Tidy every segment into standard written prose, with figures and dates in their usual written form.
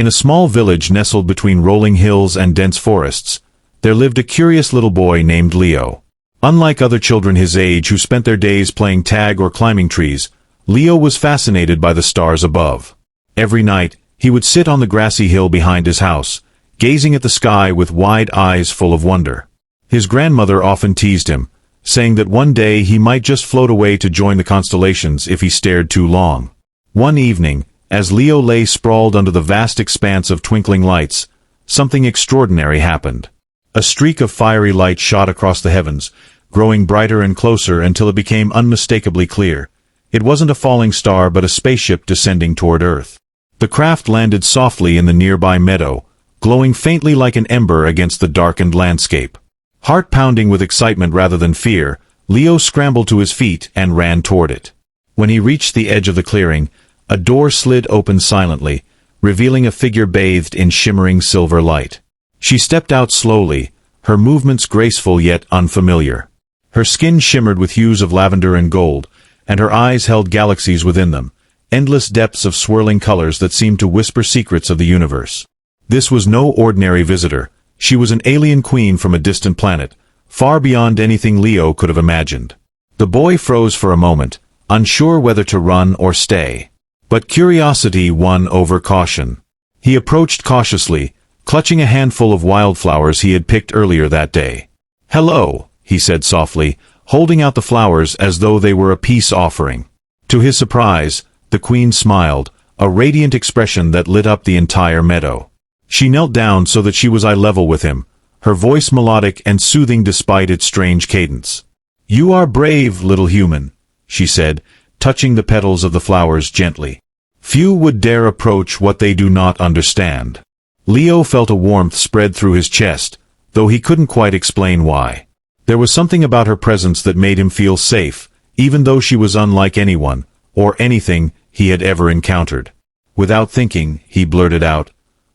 In a small village nestled between rolling hills and dense forests, there lived a curious little boy named Leo. Unlike other children his age who spent their days playing tag or climbing trees, Leo was fascinated by the stars above. Every night, he would sit on the grassy hill behind his house, gazing at the sky with wide eyes full of wonder. His grandmother often teased him, saying that one day he might just float away to join the constellations if he stared too long. One evening, as Leo lay sprawled under the vast expanse of twinkling lights, something extraordinary happened. A streak of fiery light shot across the heavens, growing brighter and closer until it became unmistakably clear. It wasn't a falling star but a spaceship descending toward Earth. The craft landed softly in the nearby meadow, glowing faintly like an ember against the darkened landscape. Heart pounding with excitement rather than fear, Leo scrambled to his feet and ran toward it. When he reached the edge of the clearing, a door slid open silently, revealing a figure bathed in shimmering silver light. She stepped out slowly, her movements graceful yet unfamiliar. Her skin shimmered with hues of lavender and gold, and her eyes held galaxies within them, endless depths of swirling colors that seemed to whisper secrets of the universe. This was no ordinary visitor. She was an alien queen from a distant planet, far beyond anything Leo could have imagined. The boy froze for a moment, unsure whether to run or stay. But curiosity won over caution. He approached cautiously, clutching a handful of wildflowers he had picked earlier that day. "Hello," he said softly, holding out the flowers as though they were a peace offering. To his surprise, the queen smiled, a radiant expression that lit up the entire meadow. She knelt down so that she was eye level with him, her voice melodic and soothing despite its strange cadence. "You are brave, little human," she said, touching the petals of the flowers gently. "Few would dare approach what they do not understand." Leo felt a warmth spread through his chest, though he couldn't quite explain why. There was something about her presence that made him feel safe, even though she was unlike anyone, or anything, he had ever encountered. Without thinking, he blurted out,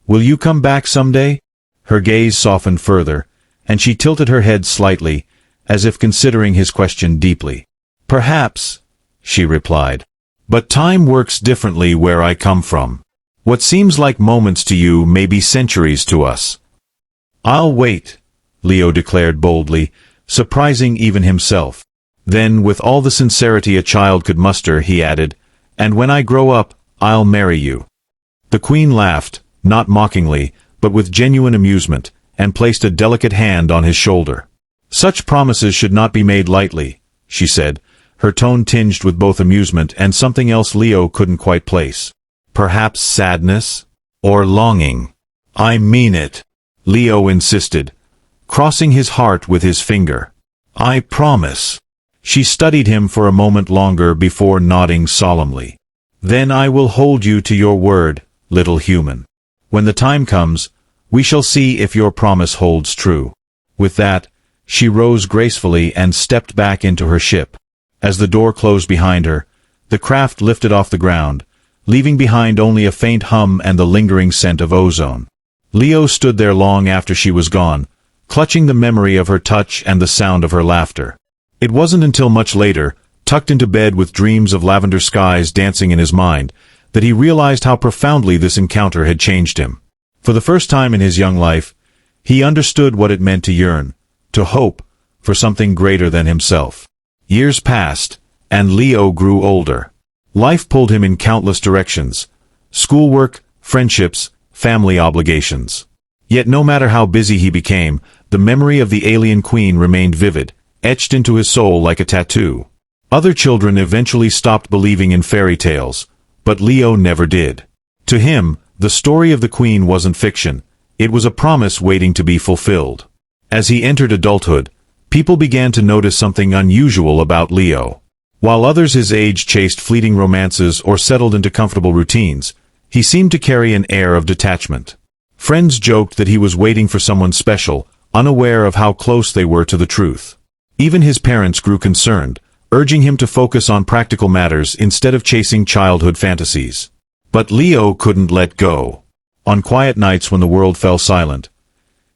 "Will you come back someday?" Her gaze softened further, and she tilted her head slightly, as if considering his question deeply. "Perhaps," she replied. "But time works differently where I come from. What seems like moments to you may be centuries to us." "I'll wait," Leo declared boldly, surprising even himself. Then, with all the sincerity a child could muster, he added, "And when I grow up, I'll marry you." The queen laughed, not mockingly, but with genuine amusement, and placed a delicate hand on his shoulder. "Such promises should not be made lightly," she said, her tone tinged with both amusement and something else Leo couldn't quite place. "Perhaps sadness? Or longing?" "I mean it," Leo insisted, crossing his heart with his finger. "I promise." She studied him for a moment longer before nodding solemnly. "Then I will hold you to your word, little human. When the time comes, we shall see if your promise holds true." With that, she rose gracefully and stepped back into her ship. As the door closed behind her, the craft lifted off the ground, leaving behind only a faint hum and the lingering scent of ozone. Leo stood there long after she was gone, clutching the memory of her touch and the sound of her laughter. It wasn't until much later, tucked into bed with dreams of lavender skies dancing in his mind, that he realized how profoundly this encounter had changed him. For the first time in his young life, he understood what it meant to yearn, to hope, for something greater than himself. Years passed, and Leo grew older. Life pulled him in countless directions: schoolwork, friendships, family obligations. Yet no matter how busy he became, the memory of the alien queen remained vivid, etched into his soul like a tattoo. Other children eventually stopped believing in fairy tales, but Leo never did. To him, the story of the queen wasn't fiction, it was a promise waiting to be fulfilled. As he entered adulthood, people began to notice something unusual about Leo. While others his age chased fleeting romances or settled into comfortable routines, he seemed to carry an air of detachment. Friends joked that he was waiting for someone special, unaware of how close they were to the truth. Even his parents grew concerned, urging him to focus on practical matters instead of chasing childhood fantasies. But Leo couldn't let go. On quiet nights when the world fell silent,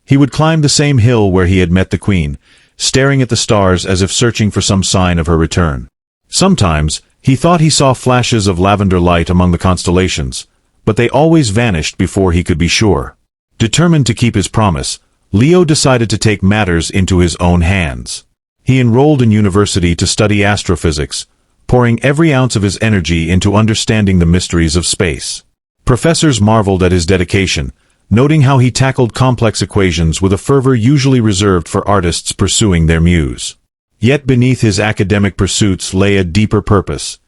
he would climb the same hill where he had met the queen, staring at the stars as if searching for some sign of her return. Sometimes, he thought he saw flashes of lavender light among the constellations, but they always vanished before he could be sure. Determined to keep his promise, Leo decided to take matters into his own hands. He enrolled in university to study astrophysics, pouring every ounce of his energy into understanding the mysteries of space. Professors marveled at his dedication, noting how he tackled complex equations with a fervor usually reserved for artists pursuing their muse. Yet beneath his academic pursuits lay a deeper purpose.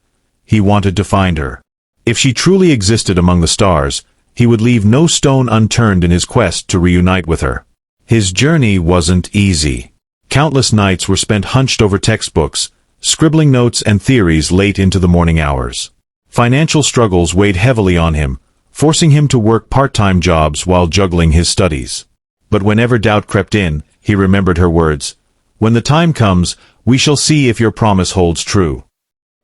He wanted to find her. If she truly existed among the stars, he would leave no stone unturned in his quest to reunite with her. His journey wasn't easy. Countless nights were spent hunched over textbooks, scribbling notes and theories late into the morning hours. Financial struggles weighed heavily on him, forcing him to work part-time jobs while juggling his studies. But whenever doubt crept in, he remembered her words, "When the time comes, we shall see if your promise holds true."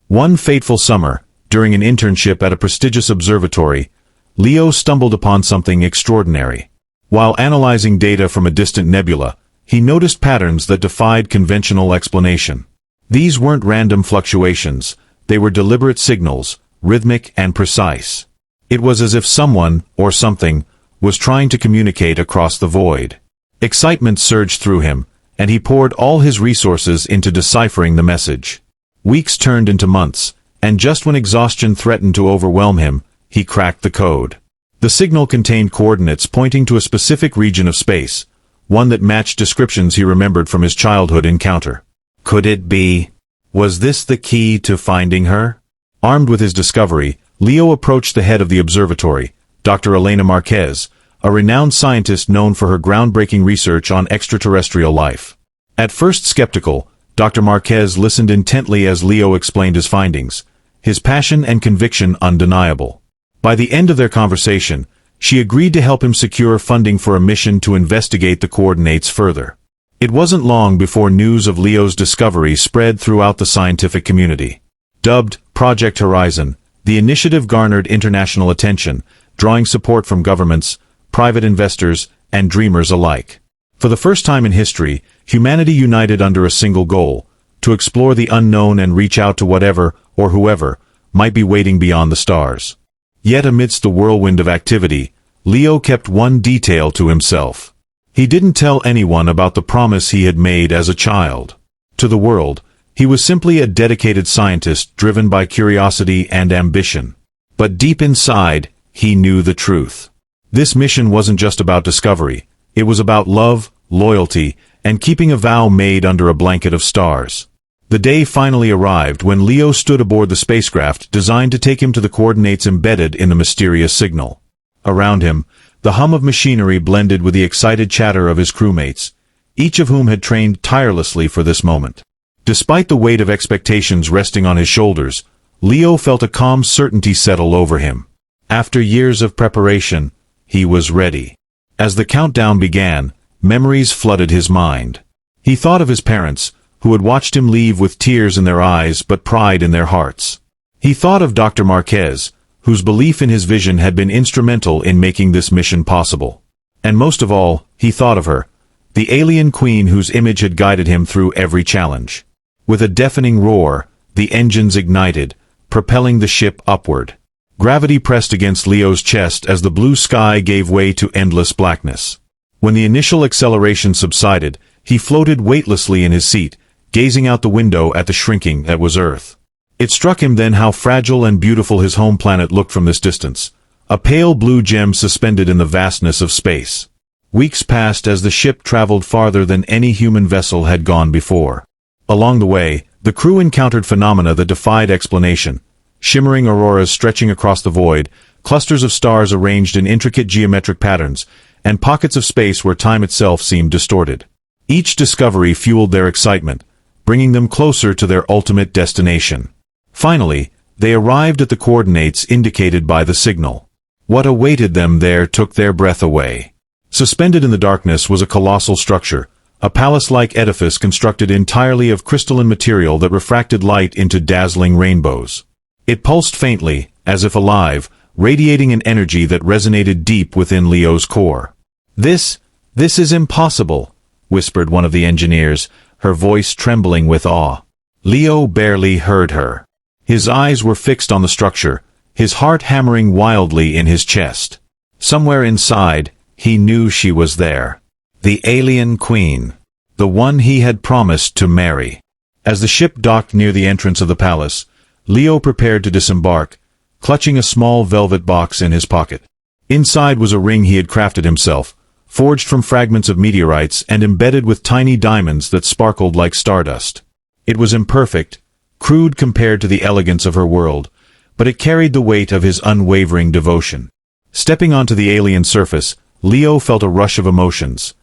One fateful summer, during an internship at a prestigious observatory, Leo stumbled upon something extraordinary. While analyzing data from a distant nebula, he noticed patterns that defied conventional explanation. These weren't random fluctuations, they were deliberate signals, rhythmic and precise. It was as if someone, or something, was trying to communicate across the void. Excitement surged through him, and he poured all his resources into deciphering the message. Weeks turned into months, and just when exhaustion threatened to overwhelm him, he cracked the code. The signal contained coordinates pointing to a specific region of space, one that matched descriptions he remembered from his childhood encounter. Could it be? Was this the key to finding her? Armed with his discovery, Leo approached the head of the observatory, Dr. Elena Marquez, a renowned scientist known for her groundbreaking research on extraterrestrial life. At first skeptical, Dr. Marquez listened intently as Leo explained his findings, his passion and conviction undeniable. By the end of their conversation, she agreed to help him secure funding for a mission to investigate the coordinates further. It wasn't long before news of Leo's discovery spread throughout the scientific community. Dubbed Project Horizon, the initiative garnered international attention, drawing support from governments, private investors, and dreamers alike. For the first time in history, humanity united under a single goal, to explore the unknown and reach out to whatever, or whoever, might be waiting beyond the stars. Yet amidst the whirlwind of activity, Leo kept one detail to himself. He didn't tell anyone about the promise he had made as a child. To the world, he was simply a dedicated scientist driven by curiosity and ambition. But deep inside, he knew the truth. This mission wasn't just about discovery, it was about love, loyalty, and keeping a vow made under a blanket of stars. The day finally arrived when Leo stood aboard the spacecraft designed to take him to the coordinates embedded in the mysterious signal. Around him, the hum of machinery blended with the excited chatter of his crewmates, each of whom had trained tirelessly for this moment. Despite the weight of expectations resting on his shoulders, Leo felt a calm certainty settle over him. After years of preparation, he was ready. As the countdown began, memories flooded his mind. He thought of his parents, who had watched him leave with tears in their eyes but pride in their hearts. He thought of Dr. Marquez, whose belief in his vision had been instrumental in making this mission possible. And most of all, he thought of her, the alien queen whose image had guided him through every challenge. With a deafening roar, the engines ignited, propelling the ship upward. Gravity pressed against Leo's chest as the blue sky gave way to endless blackness. When the initial acceleration subsided, he floated weightlessly in his seat, gazing out the window at the shrinking that was Earth. It struck him then how fragile and beautiful his home planet looked from this distance, a pale blue gem suspended in the vastness of space. Weeks passed as the ship traveled farther than any human vessel had gone before. Along the way, the crew encountered phenomena that defied explanation. Shimmering auroras stretching across the void, clusters of stars arranged in intricate geometric patterns, and pockets of space where time itself seemed distorted. Each discovery fueled their excitement, bringing them closer to their ultimate destination. Finally, they arrived at the coordinates indicated by the signal. What awaited them there took their breath away. Suspended in the darkness was a colossal structure, a palace-like edifice constructed entirely of crystalline material that refracted light into dazzling rainbows. It pulsed faintly, as if alive, radiating an energy that resonated deep within Leo's core. This is impossible," whispered one of the engineers, her voice trembling with awe. Leo barely heard her. His eyes were fixed on the structure, his heart hammering wildly in his chest. Somewhere inside, he knew she was there. The alien queen. The one he had promised to marry. As the ship docked near the entrance of the palace, Leo prepared to disembark, clutching a small velvet box in his pocket. Inside was a ring he had crafted himself, forged from fragments of meteorites and embedded with tiny diamonds that sparkled like stardust. It was imperfect, crude compared to the elegance of her world, but it carried the weight of his unwavering devotion. Stepping onto the alien surface, Leo felt a rush of emotions.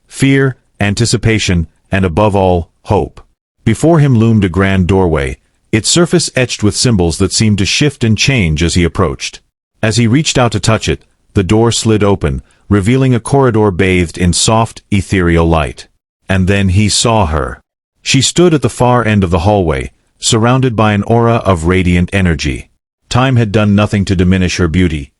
Fear, anticipation, and above all, hope. Before him loomed a grand doorway, its surface etched with symbols that seemed to shift and change as he approached. As he reached out to touch it, the door slid open, revealing a corridor bathed in soft, ethereal light. And then he saw her. She stood at the far end of the hallway, surrounded by an aura of radiant energy. Time had done nothing to diminish her beauty.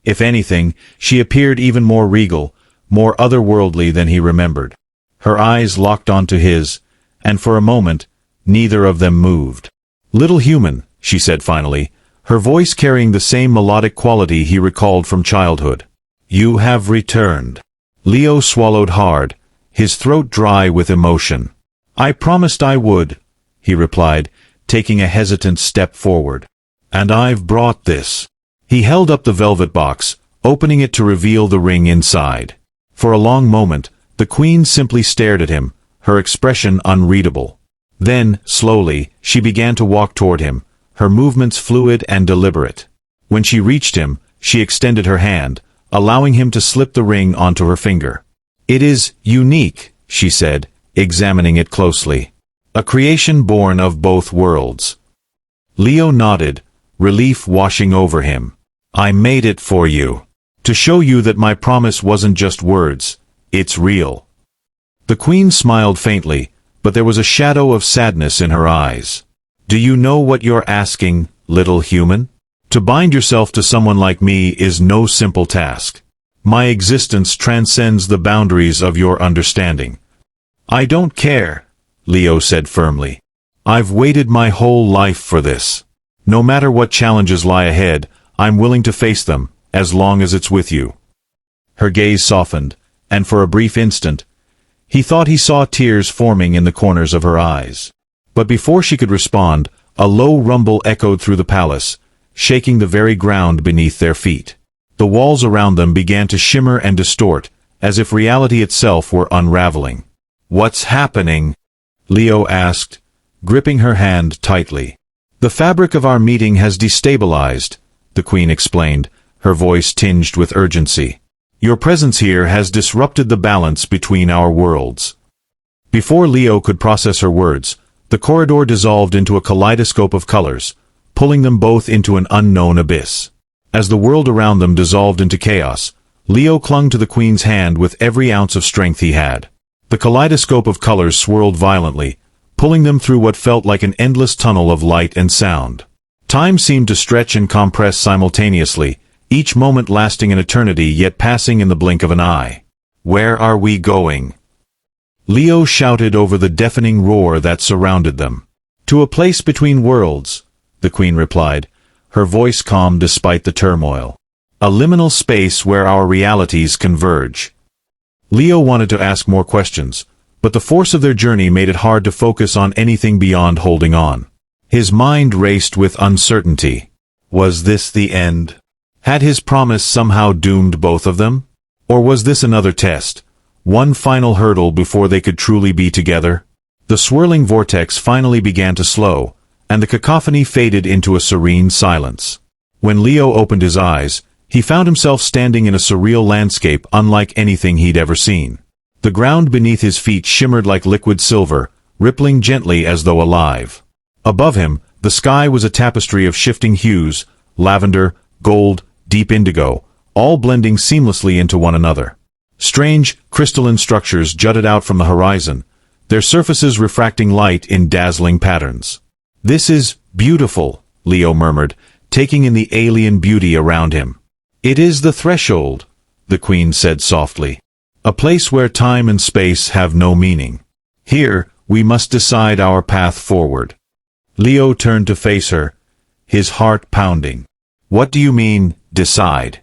If anything, she appeared even more regal, more otherworldly than he remembered. Her eyes locked onto his, and for a moment, neither of them moved. "Little human," she said finally, her voice carrying the same melodic quality he recalled from childhood. "You have returned." Leo swallowed hard, his throat dry with emotion. "I promised I would," he replied, taking a hesitant step forward. "And I've brought this." He held up the velvet box, opening it to reveal the ring inside. For a long moment, the queen simply stared at him, her expression unreadable. Then, slowly, she began to walk toward him, her movements fluid and deliberate. When she reached him, she extended her hand, allowing him to slip the ring onto her finger. "It is unique," she said, examining it closely. "A creation born of both worlds." Leo nodded, relief washing over him. "I made it for you. To show you that my promise wasn't just words, it's real." The queen smiled faintly, but there was a shadow of sadness in her eyes. "Do you know what you're asking, little human? To bind yourself to someone like me is no simple task. My existence transcends the boundaries of your understanding." "I don't care," Leo said firmly. "I've waited my whole life for this. No matter what challenges lie ahead, I'm willing to face them, as long as it's with you." Her gaze softened, and for a brief instant, he thought he saw tears forming in the corners of her eyes. But before she could respond, a low rumble echoed through the palace, shaking the very ground beneath their feet. The walls around them began to shimmer and distort, as if reality itself were unraveling. "What's happening?" Leo asked, gripping her hand tightly. "The fabric of our meeting has destabilized," the queen explained, her voice tinged with urgency. "Your presence here has disrupted the balance between our worlds." Before Leo could process her words, the corridor dissolved into a kaleidoscope of colors, pulling them both into an unknown abyss. As the world around them dissolved into chaos, Leo clung to the queen's hand with every ounce of strength he had. The kaleidoscope of colors swirled violently, pulling them through what felt like an endless tunnel of light and sound. Time seemed to stretch and compress simultaneously, each moment lasting an eternity yet passing in the blink of an eye. "Where are we going?" Leo shouted over the deafening roar that surrounded them. "To a place between worlds," the queen replied, her voice calm despite the turmoil. "A liminal space where our realities converge." Leo wanted to ask more questions, but the force of their journey made it hard to focus on anything beyond holding on. His mind raced with uncertainty. Was this the end? Had his promise somehow doomed both of them? Or was this another test, one final hurdle before they could truly be together? The swirling vortex finally began to slow, and the cacophony faded into a serene silence. When Leo opened his eyes, he found himself standing in a surreal landscape unlike anything he'd ever seen. The ground beneath his feet shimmered like liquid silver, rippling gently as though alive. Above him, the sky was a tapestry of shifting hues, lavender, gold, deep indigo, all blending seamlessly into one another. Strange, crystalline structures jutted out from the horizon, their surfaces refracting light in dazzling patterns. "This is beautiful," Leo murmured, taking in the alien beauty around him. "It is the threshold," the queen said softly. "A place where time and space have no meaning. Here, we must decide our path forward." Leo turned to face her, his heart pounding. What do you mean, decide?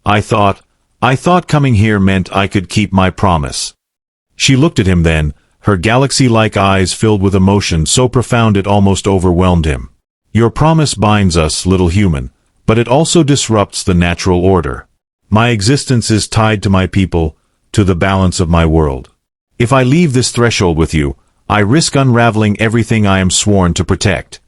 I thought coming here meant I could keep my promise. She looked at him then, her galaxy-like eyes filled with emotion so profound it almost overwhelmed him. Your promise binds us, little human, but it also disrupts the natural order. My existence is tied to my people, to the balance of my world. If I leave this threshold with you, I risk unraveling everything I am sworn to protect.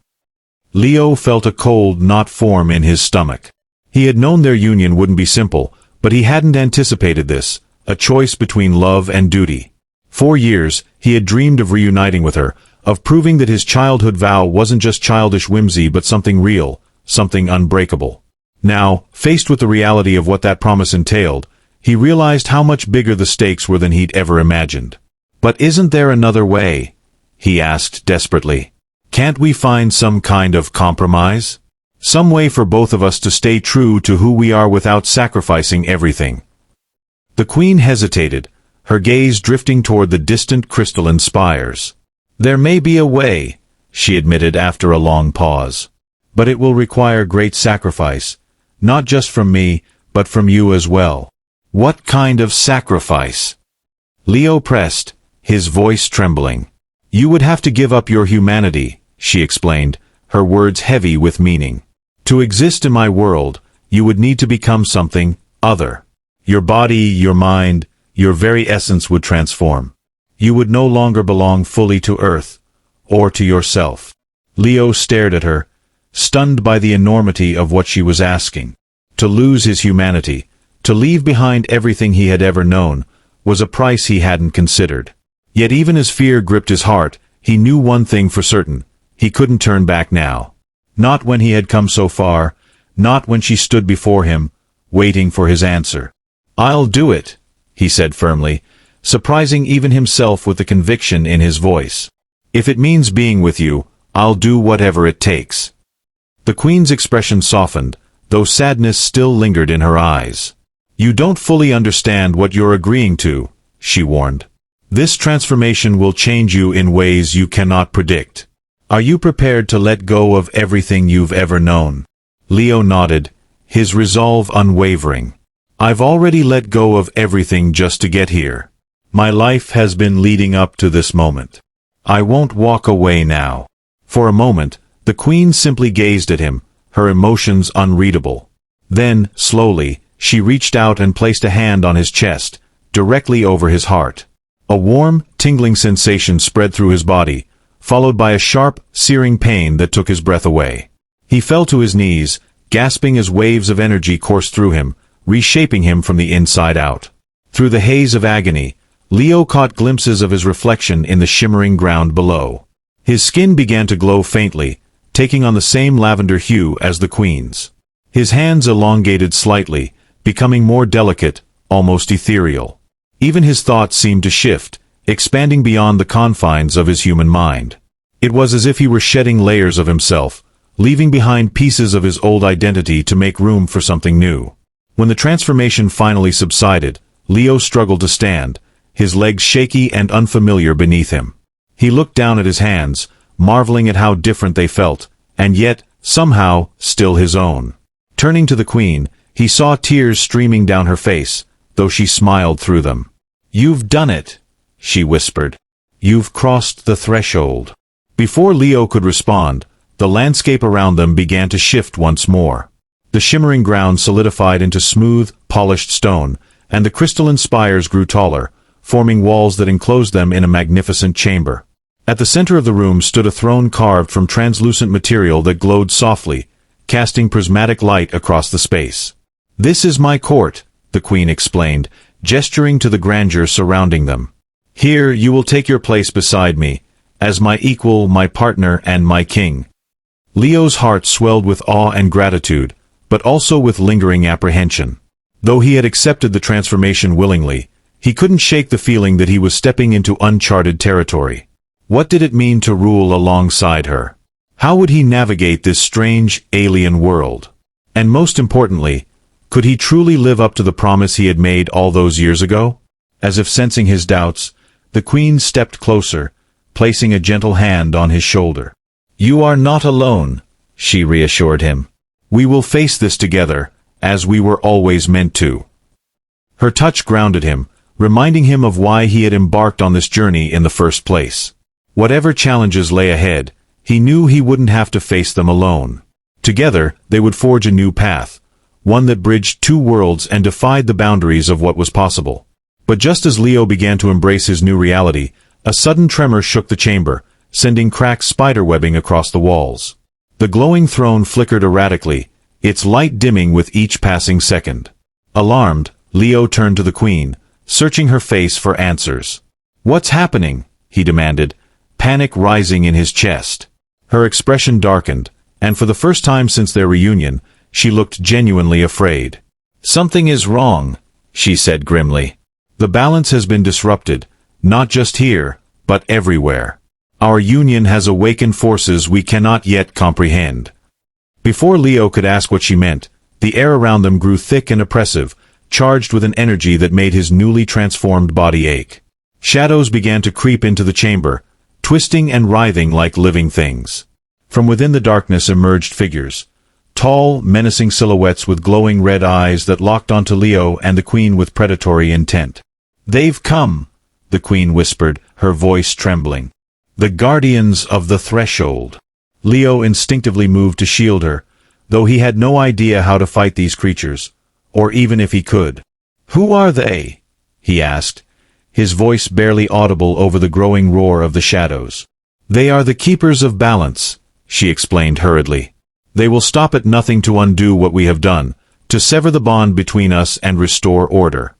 Leo felt a cold knot form in his stomach. He had known their union wouldn't be simple, but he hadn't anticipated this, a choice between love and duty. For years, he had dreamed of reuniting with her, of proving that his childhood vow wasn't just childish whimsy but something real, something unbreakable. Now, faced with the reality of what that promise entailed, he realized how much bigger the stakes were than he'd ever imagined. But isn't there another way? He asked desperately. Can't we find some kind of compromise? Some way for both of us to stay true to who we are without sacrificing everything. The Queen hesitated, her gaze drifting toward the distant crystalline spires. There may be a way, she admitted after a long pause. But it will require great sacrifice, not just from me, but from you as well. What kind of sacrifice? Leo pressed, his voice trembling. You would have to give up your humanity, she explained, her words heavy with meaning. To exist in my world, you would need to become something other. Your body, your mind, your very essence would transform. You would no longer belong fully to Earth, or to yourself. Leo stared at her, stunned by the enormity of what she was asking. To lose his humanity, to leave behind everything he had ever known, was a price he hadn't considered. Yet even as fear gripped his heart, he knew one thing for certain: he couldn't turn back now. Not when he had come so far, not when she stood before him, waiting for his answer. I'll do it, he said firmly, surprising even himself with the conviction in his voice. If it means being with you, I'll do whatever it takes. The Queen's expression softened, though sadness still lingered in her eyes. You don't fully understand what you're agreeing to, she warned. This transformation will change you in ways you cannot predict. Are you prepared to let go of everything you've ever known? Leo nodded, his resolve unwavering. I've already let go of everything just to get here. My life has been leading up to this moment. I won't walk away now. For a moment, the Queen simply gazed at him, her emotions unreadable. Then, slowly, she reached out and placed a hand on his chest, directly over his heart. A warm, tingling sensation spread through his body, followed by a sharp, searing pain that took his breath away. He fell to his knees, gasping as waves of energy coursed through him, reshaping him from the inside out. Through the haze of agony, Leo caught glimpses of his reflection in the shimmering ground below. His skin began to glow faintly, taking on the same lavender hue as the Queen's. His hands elongated slightly, becoming more delicate, almost ethereal. Even his thoughts seemed to shift, expanding beyond the confines of his human mind. It was as if he were shedding layers of himself, leaving behind pieces of his old identity to make room for something new. When the transformation finally subsided, Leo struggled to stand, his legs shaky and unfamiliar beneath him. He looked down at his hands, marveling at how different they felt, and yet, somehow, still his own. Turning to the Queen, he saw tears streaming down her face, though she smiled through them. You've done it, she whispered. You've crossed the threshold. Before Leo could respond, the landscape around them began to shift once more. The shimmering ground solidified into smooth, polished stone, and the crystalline spires grew taller, forming walls that enclosed them in a magnificent chamber. At the center of the room stood a throne carved from translucent material that glowed softly, casting prismatic light across the space. This is my court, the Queen explained, gesturing to the grandeur surrounding them. Here you will take your place beside me, as my equal, my partner, and my king. Leo's heart swelled with awe and gratitude, but also with lingering apprehension. Though he had accepted the transformation willingly, he couldn't shake the feeling that he was stepping into uncharted territory. What did it mean to rule alongside her? How would he navigate this strange, alien world? And most importantly, could he truly live up to the promise he had made all those years ago? As if sensing his doubts, the Queen stepped closer, placing a gentle hand on his shoulder. You are not alone, she reassured him. We will face this together, as we were always meant to. Her touch grounded him, reminding him of why he had embarked on this journey in the first place. Whatever challenges lay ahead, he knew he wouldn't have to face them alone. Together, they would forge a new path, one that bridged two worlds and defied the boundaries of what was possible. But just as Leo began to embrace his new reality, a sudden tremor shook the chamber, sending cracked spiderwebbing across the walls. The glowing throne flickered erratically, its light dimming with each passing second. Alarmed, Leo turned to the queen, searching her face for answers. "What's happening?" he demanded, panic rising in his chest. Her expression darkened, and for the first time since their reunion, she looked genuinely afraid. "Something is wrong," she said grimly. "The balance has been disrupted, not just here, but everywhere. Our union has awakened forces we cannot yet comprehend." Before Leo could ask what she meant, the air around them grew thick and oppressive, charged with an energy that made his newly transformed body ache. Shadows began to creep into the chamber, twisting and writhing like living things. From within the darkness emerged figures, tall, menacing silhouettes with glowing red eyes that locked onto Leo and the queen with predatory intent. "They've come," the queen whispered, her voice trembling. "The guardians of the threshold." Leo instinctively moved to shield her, though he had no idea how to fight these creatures, or even if he could. "Who are they?" he asked, his voice barely audible over the growing roar of the shadows. "They are the keepers of balance," she explained hurriedly. "They will stop at nothing to undo what we have done, to sever the bond between us and restore order."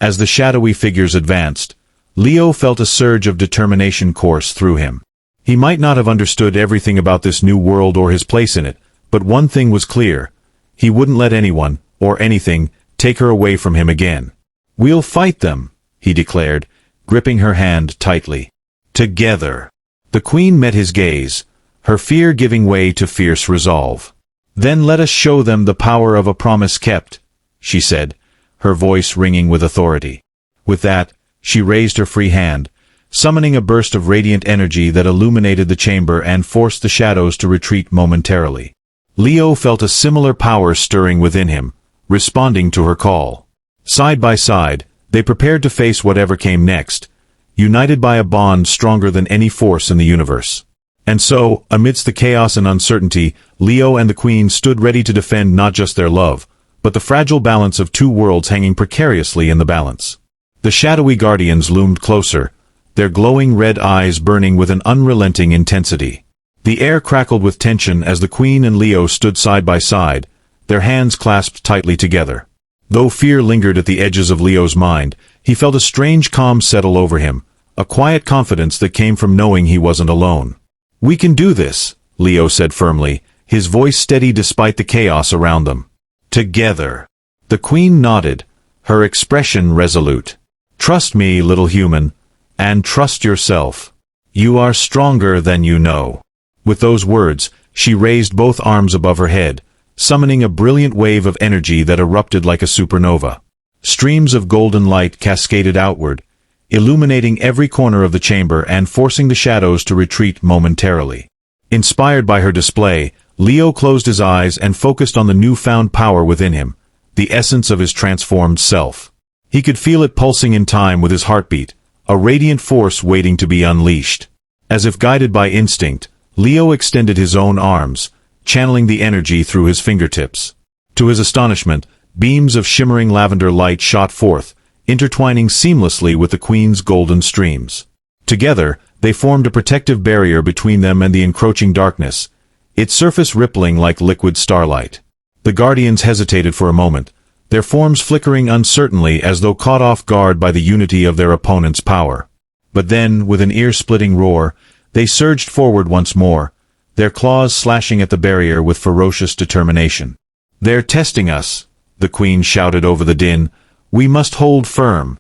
As the shadowy figures advanced, Leo felt a surge of determination course through him. He might not have understood everything about this new world or his place in it, but one thing was clear: he wouldn't let anyone, or anything, take her away from him again. "We'll fight them," he declared, gripping her hand tightly. "Together." The queen met his gaze, her fear giving way to fierce resolve. "Then let us show them the power of a promise kept," she said, her voice ringing with authority. With that, she raised her free hand, summoning a burst of radiant energy that illuminated the chamber and forced the shadows to retreat momentarily. Leo felt a similar power stirring within him, responding to her call. Side by side, they prepared to face whatever came next, united by a bond stronger than any force in the universe. And so, amidst the chaos and uncertainty, Leo and the queen stood ready to defend not just their love, but the fragile balance of two worlds hanging precariously in the balance. The shadowy guardians loomed closer, their glowing red eyes burning with an unrelenting intensity. The air crackled with tension as the queen and Leo stood side by side, their hands clasped tightly together. Though fear lingered at the edges of Leo's mind, he felt a strange calm settle over him, a quiet confidence that came from knowing he wasn't alone. "We can do this," Leo said firmly, his voice steady despite the chaos around them. "Together." The queen nodded, her expression resolute. "Trust me, little human, and trust yourself. You are stronger than you know." With those words, she raised both arms above her head, summoning a brilliant wave of energy that erupted like a supernova. Streams of golden light cascaded outward, illuminating every corner of the chamber and forcing the shadows to retreat momentarily. Inspired by her display, Leo closed his eyes and focused on the newfound power within him, the essence of his transformed self. He could feel it pulsing in time with his heartbeat, a radiant force waiting to be unleashed. As if guided by instinct, Leo extended his own arms, channeling the energy through his fingertips. To his astonishment, beams of shimmering lavender light shot forth, intertwining seamlessly with the queen's golden streams. Together, they formed a protective barrier between them and the encroaching darkness, its surface rippling like liquid starlight. The guardians hesitated for a moment, their forms flickering uncertainly as though caught off guard by the unity of their opponent's power. But then, with an ear-splitting roar, they surged forward once more, their claws slashing at the barrier with ferocious determination. "They're testing us," the queen shouted over the din. "We must hold firm."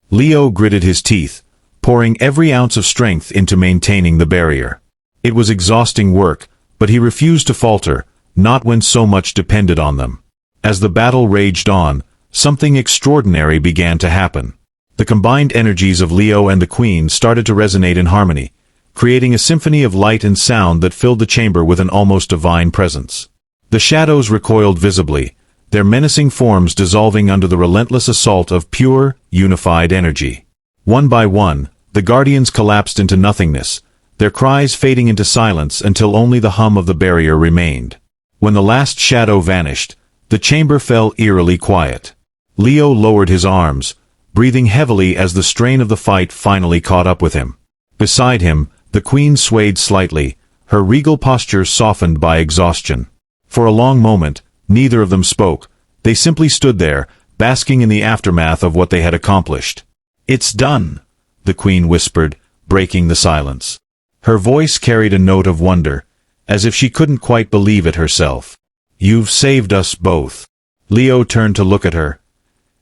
Leo gritted his teeth, pouring every ounce of strength into maintaining the barrier. It was exhausting work, but he refused to falter, not when so much depended on them. As the battle raged on, something extraordinary began to happen. The combined energies of Leo and the queen started to resonate in harmony, creating a symphony of light and sound that filled the chamber with an almost divine presence. The shadows recoiled visibly, their menacing forms dissolving under the relentless assault of pure, unified energy. One by one, the guardians collapsed into nothingness, their cries fading into silence until only the hum of the barrier remained. When the last shadow vanished, the chamber fell eerily quiet. Leo lowered his arms, breathing heavily as the strain of the fight finally caught up with him. Beside him, the queen swayed slightly, her regal posture softened by exhaustion. For a long moment, neither of them spoke. They simply stood there, basking in the aftermath of what they had accomplished. "It's done," the queen whispered, breaking the silence. Her voice carried a note of wonder, as if she couldn't quite believe it herself. "You've saved us both." Leo turned to look at her,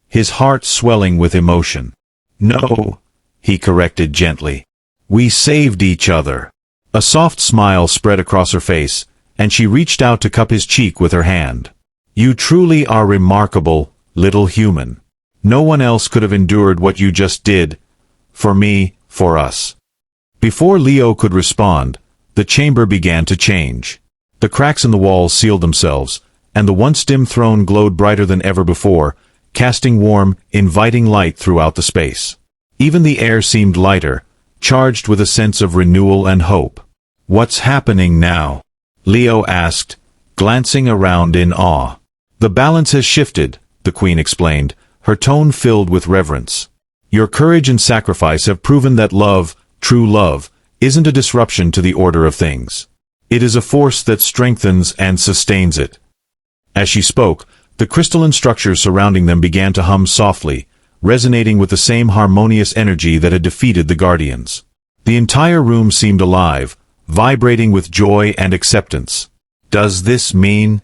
his heart swelling with emotion. "No," he corrected gently. "We saved each other." A soft smile spread across her face, and she reached out to cup his cheek with her hand. "You truly are remarkable, little human. No one else could have endured what you just did. For me, for us." Before Leo could respond, the chamber began to change. The cracks in the walls sealed themselves, and the once dim throne glowed brighter than ever before, casting warm, inviting light throughout the space. Even the air seemed lighter, charged with a sense of renewal and hope. "What's happening now?" Leo asked, glancing around in awe. "The balance has shifted," the queen explained, her tone filled with reverence. "Your courage and sacrifice have proven that love, true love, isn't a disruption to the order of things. It is a force that strengthens and sustains it." As she spoke, the crystalline structures surrounding them began to hum softly, resonating with the same harmonious energy that had defeated the guardians. The entire room seemed alive, vibrating with joy and acceptance. "Does this mean—"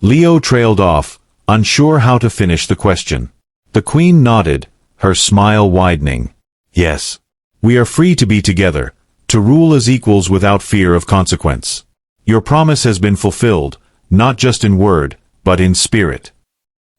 Leo trailed off, unsure how to finish the question. The queen nodded, her smile widening. "Yes. We are free to be together, to rule as equals without fear of consequence. Your promise has been fulfilled, not just in word, but in spirit."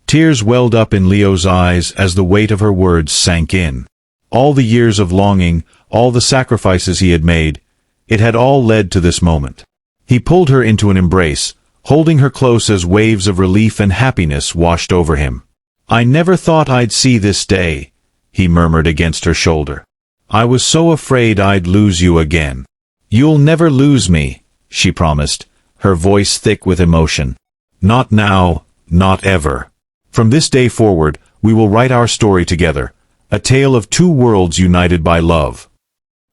Tears welled up in Leo's eyes as the weight of her words sank in. All the years of longing, all the sacrifices he had made, it had all led to this moment. He pulled her into an embrace, holding her close as waves of relief and happiness washed over him. "I never thought I'd see this day," he murmured against her shoulder. "I was so afraid I'd lose you again." "You'll never lose me," she promised, her voice thick with emotion. "Not now, not ever. From this day forward, we will write our story together, a tale of two worlds united by love."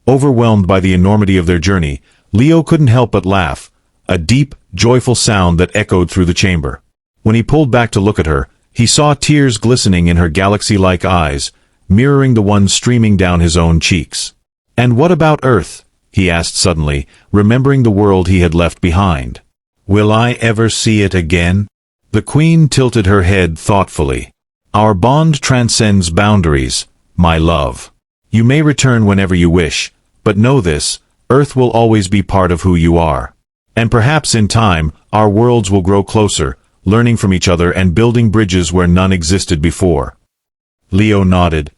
Overwhelmed by the enormity of their journey, Leo couldn't help but laugh, a deep, joyful sound that echoed through the chamber. When he pulled back to look at her, he saw tears glistening in her galaxy-like eyes, mirroring the ones streaming down his own cheeks. "And what about Earth?" he asked suddenly, remembering the world he had left behind. "Will I ever see it again?" The queen tilted her head thoughtfully. "Our bond transcends boundaries, my love. You may return whenever you wish, but know this, Earth will always be part of who you are. And perhaps in time, our worlds will grow closer, learning from each other and building bridges where none existed before." Leo nodded,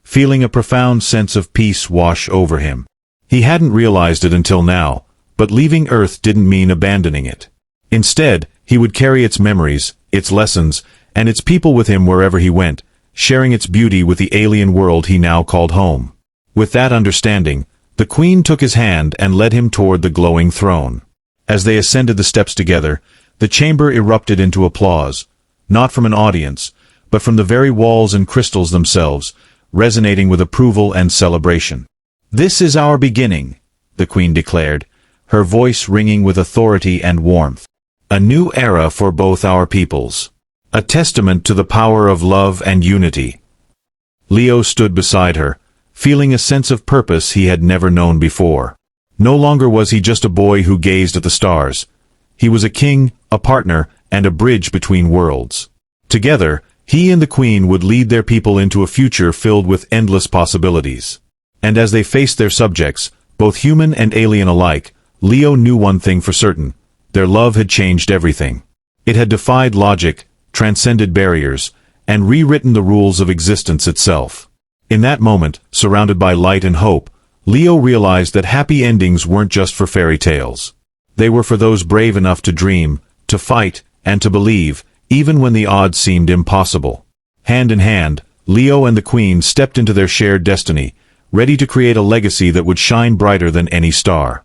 feeling a profound sense of peace wash over him. He hadn't realized it until now, but leaving Earth didn't mean abandoning it. Instead, he would carry its memories, its lessons, and its people with him wherever he went, sharing its beauty with the alien world he now called home. With that understanding, the queen took his hand and led him toward the glowing throne. As they ascended the steps together, the chamber erupted into applause, not from an audience, but from the very walls and crystals themselves, resonating with approval and celebration. "This is our beginning," the queen declared, her voice ringing with authority and warmth. "A new era for both our peoples. A testament to the power of love and unity." Leo stood beside her, feeling a sense of purpose he had never known before. No longer was he just a boy who gazed at the stars. He was a king, a partner, and a bridge between worlds. Together, he and the queen would lead their people into a future filled with endless possibilities. And as they faced their subjects, both human and alien alike, Leo knew one thing for certain: their love had changed everything. It had defied logic, transcended barriers, and rewritten the rules of existence itself. In that moment, surrounded by light and hope, Leo realized that happy endings weren't just for fairy tales. They were for those brave enough to dream, to fight, and to believe, even when the odds seemed impossible. Hand in hand, Leo and the Queen stepped into their shared destiny, ready to create a legacy that would shine brighter than any star.